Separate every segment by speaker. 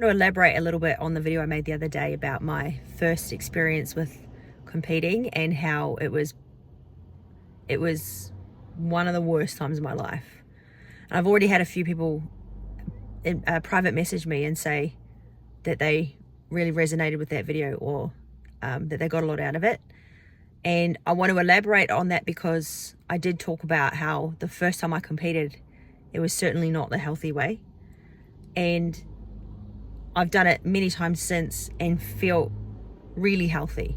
Speaker 1: to elaborate a little bit on the video I made the other day about my first experience with competing and how it was one of the worst times of my life. And I've already had a few people private message me and say that they really resonated with that video, or that they got a lot out of it. And I want to elaborate on that because I did talk about how the first time I competed, it was certainly not the healthy way. And I've done it many times since and feel really healthy.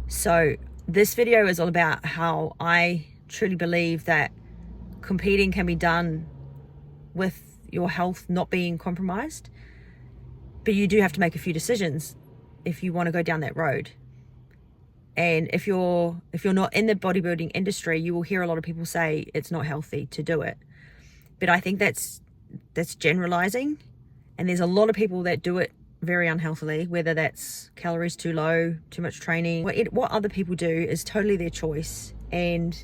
Speaker 1: So this video is all about how I truly believe that competing can be done with your health not being compromised, but you do have to make a few decisions if you want to go down that road. And if you're not in the bodybuilding industry, you will hear a lot of people say it's not healthy to do it. But I think that's generalizing, and there's a lot of people that do it very unhealthily, whether that's calories too low, too much training. What other people do is totally their choice. And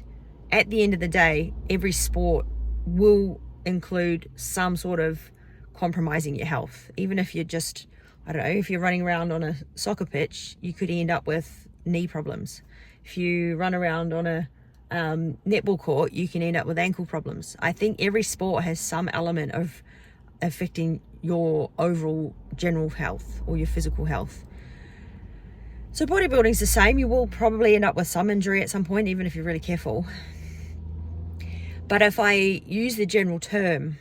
Speaker 1: at the end of the day, every sport will include some sort of compromising your health. Even if you're just, I don't know, if you're running around on a soccer pitch, you could end up with knee problems. If you run around on a netball court, you can end up with ankle problems. I think every sport has some element of affecting your overall general health or your physical health. So bodybuilding's the same. You will probably end up with some injury at some point, even if you're really careful. But if I use the general term,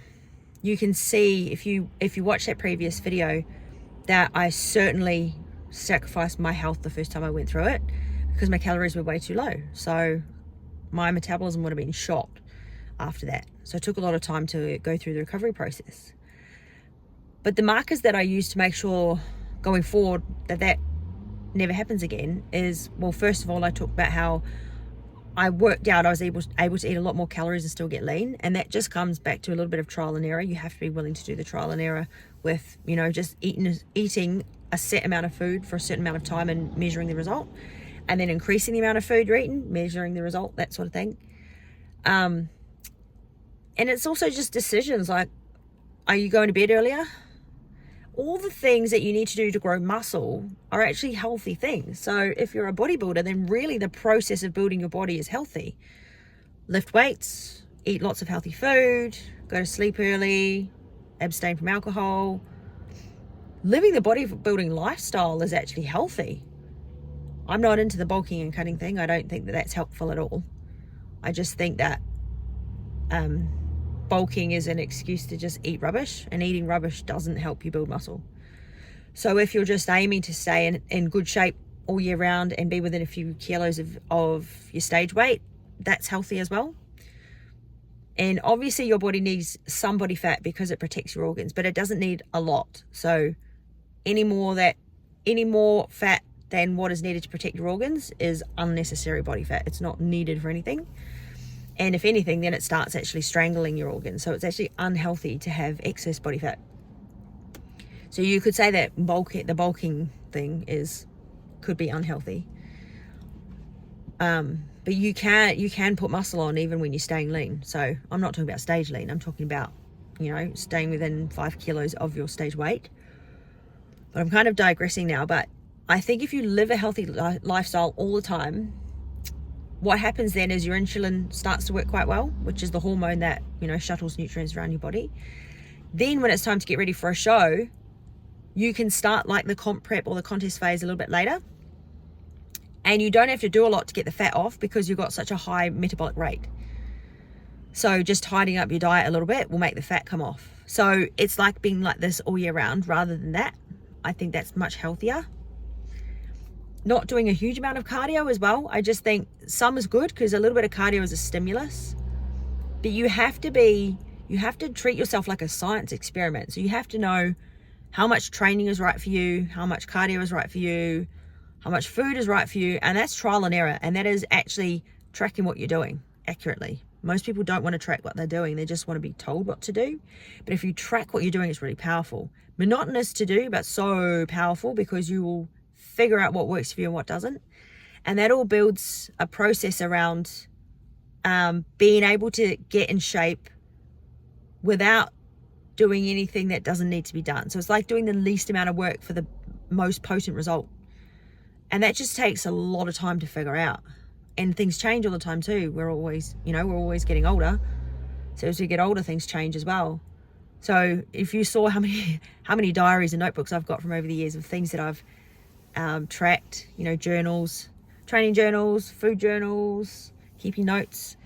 Speaker 1: you can see, if you watch that previous video, that I certainly sacrificed my health the first time I went through it because my calories were way too low. So my metabolism would have been shot after that. So it took a lot of time to go through the recovery process. But the markers that I use to make sure going forward that never happens again is, well, first of all, I talked about how I worked out I was able to eat a lot more calories and still get lean. And that just comes back to a little bit of trial and error. You have to be willing to do the trial and error with, just eating a set amount of food for a certain amount of time and measuring the result. And then increasing the amount of food you're eating, measuring the result, that sort of thing. And it's also just decisions like, are you going to bed earlier? All the things that you need to do to grow muscle are actually healthy things. So if you're a bodybuilder, then really the process of building your body is healthy. Lift weights, eat lots of healthy food, go to sleep early, abstain from alcohol. Living the bodybuilding lifestyle is actually healthy. I'm not into the bulking and cutting thing. I don't think that that's helpful at all. I just think that bulking is an excuse to just eat rubbish, and eating rubbish doesn't help you build muscle. So if you're just aiming to stay in good shape all year round and be within a few kilos of your stage weight, that's healthy as well. And obviously your body needs some body fat because it protects your organs, but it doesn't need a lot. So any more fat than what is needed to protect your organs is unnecessary body fat. It's not needed for anything. And if anything, then it starts actually strangling your organs. So it's actually unhealthy to have excess body fat. So you could say that the bulking thing could be unhealthy. But you can put muscle on even when you're staying lean. So I'm not talking about stage lean. I'm talking about, staying within 5 kilos of your stage weight. But I'm kind of digressing now. But I think if you live a healthy lifestyle all the time, what happens then is your insulin starts to work quite well, which is the hormone that, shuttles nutrients around your body. Then when it's time to get ready for a show, you can start like the comp prep or the contest phase a little bit later. And you don't have to do a lot to get the fat off because you've got such a high metabolic rate. So just tidying up your diet a little bit will make the fat come off. So it's like being like this all year round rather than that. I think that's much healthier. Not doing a huge amount of cardio as well. I just think some is good because a little bit of cardio is a stimulus. But you have to treat yourself like a science experiment. So you have to know how much training is right for you, how much cardio is right for you, how much food is right for you. And that's trial and error. And that is actually tracking what you're doing accurately. Most people don't want to track what they're doing. They just want to be told what to do. But if you track what you're doing, it's really powerful. Monotonous to do, but so powerful because you will figure out what works for you and what doesn't. And that all builds a process around being able to get in shape without doing anything that doesn't need to be done. So it's like doing the least amount of work for the most potent result. And that just takes a lot of time to figure out. And things change all the time too. We're always getting older. So as we get older, things change as well. So if you saw how many diaries and notebooks I've got from over the years of things that I've tracked, journals, training journals, food journals, keeping notes,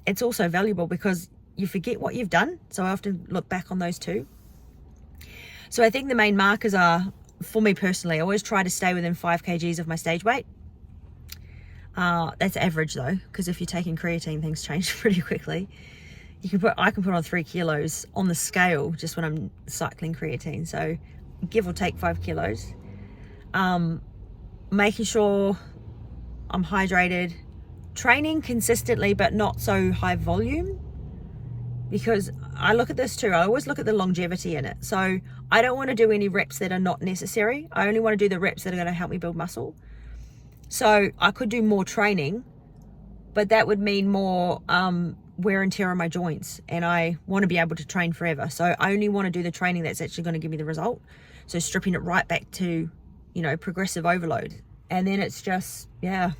Speaker 1: it's also valuable because you forget what you've done. So I often look back on those too. So I think the main markers are, for me personally, I always try to stay within 5 kgs of my stage weight. That's average though, because if you're taking creatine, things change pretty quickly. I can put on 3 kilos on the scale just when I'm cycling creatine. So give or take 5 kilos. Making sure I'm hydrated, training consistently, but not so high volume. Because I look at this too, I always look at the longevity in it. So I don't want to do any reps that are not necessary. I only want to do the reps that are going to help me build muscle. So I could do more training, but that would mean more wear and tear on my joints. And I want to be able to train forever. So I only want to do the training that's actually going to give me the result. So stripping it right back to, progressive overload. And then it's just, I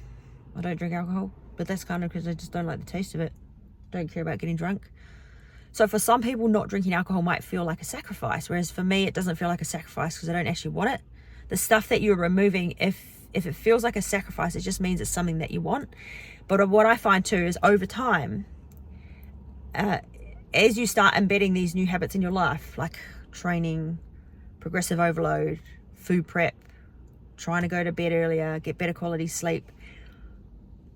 Speaker 1: don't drink alcohol, but that's kind of because I just don't like the taste of it. Don't care about getting drunk. So for some people, not drinking alcohol might feel like a sacrifice, whereas for me, it doesn't feel like a sacrifice because I don't actually want it. The stuff that you're removing, if it feels like a sacrifice, it just means it's something that you want. But what I find too is over time, as you start embedding these new habits in your life, like training, progressive overload, food prep, trying to go to bed earlier, get better quality sleep,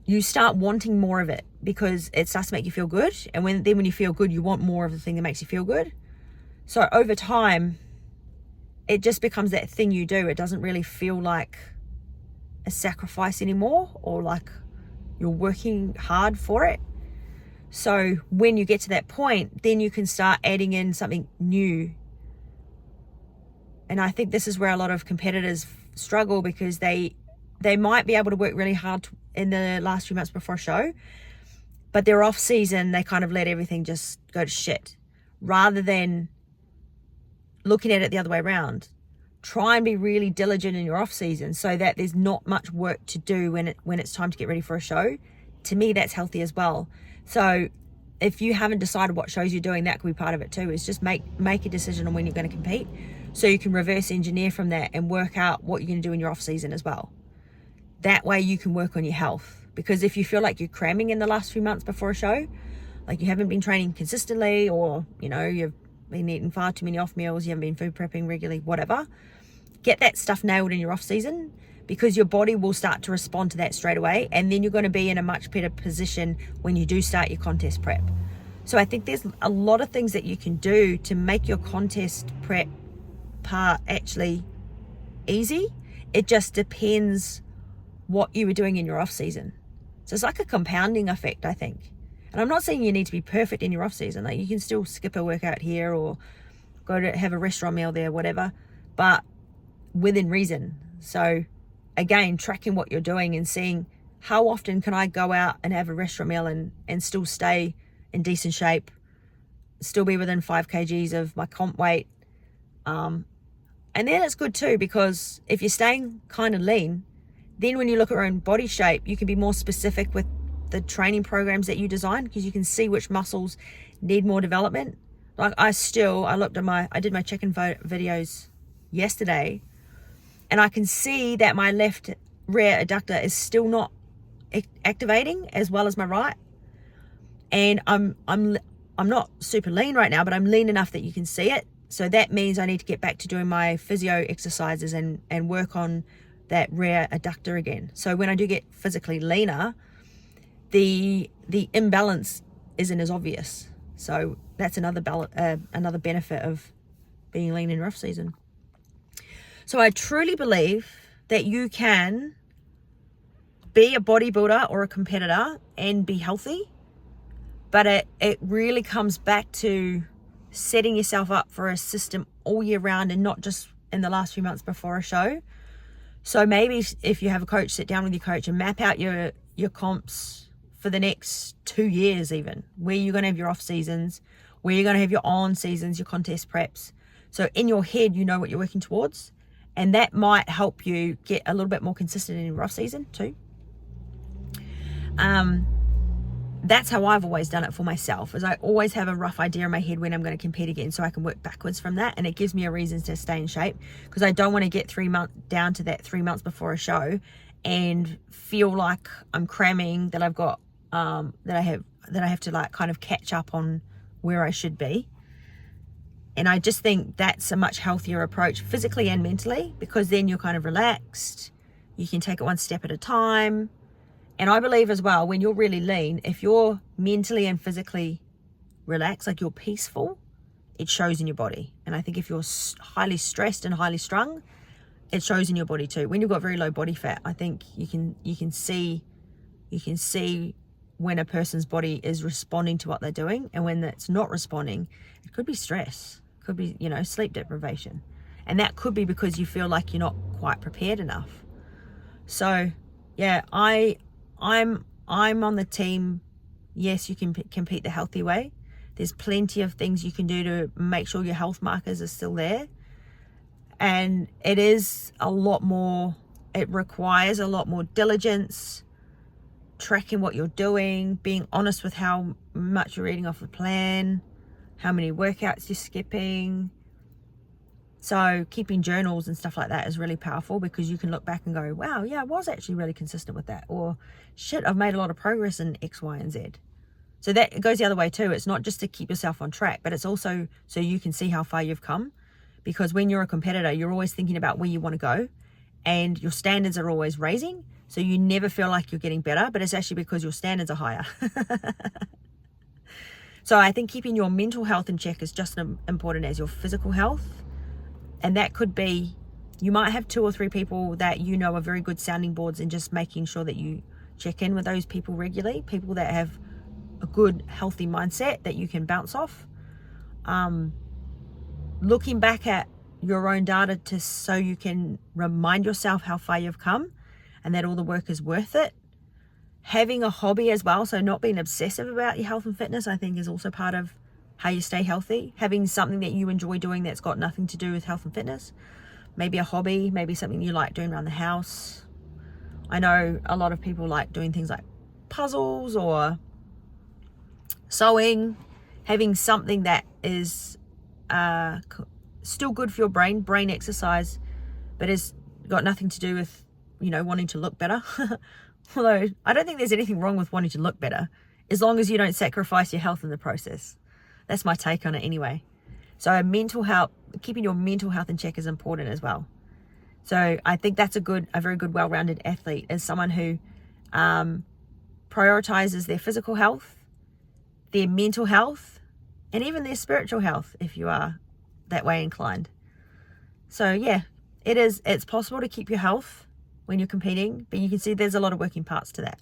Speaker 1: you start wanting more of it because it starts to make you feel good. And when you feel good, you want more of the thing that makes you feel good. So over time, it just becomes that thing you do. It doesn't really feel like a sacrifice anymore or like you're working hard for it. So when you get to that point, then you can start adding in something new. And I think this is where a lot of competitors struggle because they might be able to work really hard in the last few months before a show, but they're off season, they kind of let everything just go to shit rather than looking at it the other way around. Try and be really diligent in your off season so that there's not much work to do when it's time to get ready for a show. To me, that's healthy as well. So if you haven't decided what shows you're doing, that could be part of it too, is just make a decision on when you're going to compete so you can reverse engineer from that and work out what you're going to do in your off season as well. That way you can work on your health, because if you feel like you're cramming in the last few months before a show, like you haven't been training consistently, or you've been eating far too many off meals, you haven't been food prepping regularly, whatever, get that stuff nailed in your off season, because your body will start to respond to that straight away, and then you're going to be in a much better position when you do start your contest prep. So I think there's a lot of things that you can do to make your contest prep part actually easy. It just depends what you were doing in your off season. So it's like a compounding effect, I think. And I'm not saying you need to be perfect in your off season. Like you can still skip a workout here or go to have a restaurant meal there, whatever, but within reason. So again, tracking what you're doing and seeing how often can I go out and have a restaurant meal and still stay in decent shape, still be within 5 kgs of my comp weight. And then it's good too, because if you're staying kind of lean, then when you look at your own body shape, you can be more specific with the training programs that you design, because you can see which muscles need more development. Like I did my chicken videos yesterday, and I can see that my left rear adductor is still not activating as well as my right. And I'm not super lean right now, but I'm lean enough that you can see it. So that means I need to get back to doing my physio exercises and work on that rear adductor again. So when I do get physically leaner, the imbalance isn't as obvious. So that's another benefit of being lean in rough season. So I truly believe that you can be a bodybuilder or a competitor and be healthy, but it really comes back to setting yourself up for a system all year round and not just in the last few months before a show. So maybe if you have a coach, sit down with your coach and map out your comps for the next 2 years even, where you're going to have your off seasons, where you're going to have your on seasons, your contest preps. So in your head, you know what you're working towards, and that might help you get a little bit more consistent in your off season too. That's how I've always done it for myself, is I always have a rough idea in my head when I'm going to compete again, so I can work backwards from that, and it gives me a reason to stay in shape, because I don't want to get 3 months down to that 3 months before a show and feel like I'm cramming, that I've got that I have to like kind of catch up on where I should be. And I just think that's a much healthier approach, physically and mentally, because then you're kind of relaxed, you can take it one step at a time. And I believe as well, when you're really lean, if you're mentally and physically relaxed, like you're peaceful, it shows in your body. And I think if you're highly stressed and highly strung, it shows in your body too. When you've got very low body fat, I think you can see when a person's body is responding to what they're doing, and when it's not responding. It could be stress, could be, you know, sleep deprivation, and that could be because you feel like you're not quite prepared enough. So yeah, I'm on the team. Yes, you can compete the healthy way. There's plenty of things you can do to make sure your health markers are still there. And it is a lot more, it requires a lot more diligence, tracking what you're doing, being honest with how much you're eating off the plan, how many workouts you're skipping. So keeping journals and stuff like that is really powerful, because you can look back and go, wow, yeah, I was actually really consistent with that. Or shit, I've made a lot of progress in X, Y, and Z. So that goes the other way too. It's not just to keep yourself on track, but it's also so you can see how far you've come. Because when you're a competitor, you're always thinking about where you want to go, and your standards are always raising. So you never feel like you're getting better, but it's actually because your standards are higher. So I think keeping your mental health in check is just as important as your physical health. And that could be, you might have 2 or 3 people that you know are very good sounding boards, and just making sure that you check in with those people regularly, people that have a good, healthy mindset that you can bounce off. Looking back at your own data so you can remind yourself how far you've come and that all the work is worth it. Having a hobby as well, so not being obsessive about your health and fitness, I think is also part of how you stay healthy. Having something that you enjoy doing that's got nothing to do with health and fitness. Maybe a hobby, maybe something you like doing around the house. I know a lot of people like doing things like puzzles or sewing. Having something that is still good for your brain exercise, but has got nothing to do with, you know, wanting to look better. Although I don't think there's anything wrong with wanting to look better, as long as you don't sacrifice your health in the process. That's my take on it anyway. So mental health, keeping your mental health in check is important as well. So I think that's a very good, well-rounded athlete is someone who prioritizes their physical health, their mental health, and even their spiritual health, if you are that way inclined. So yeah, it's possible to keep your health when you're competing, but you can see there's a lot of working parts to that.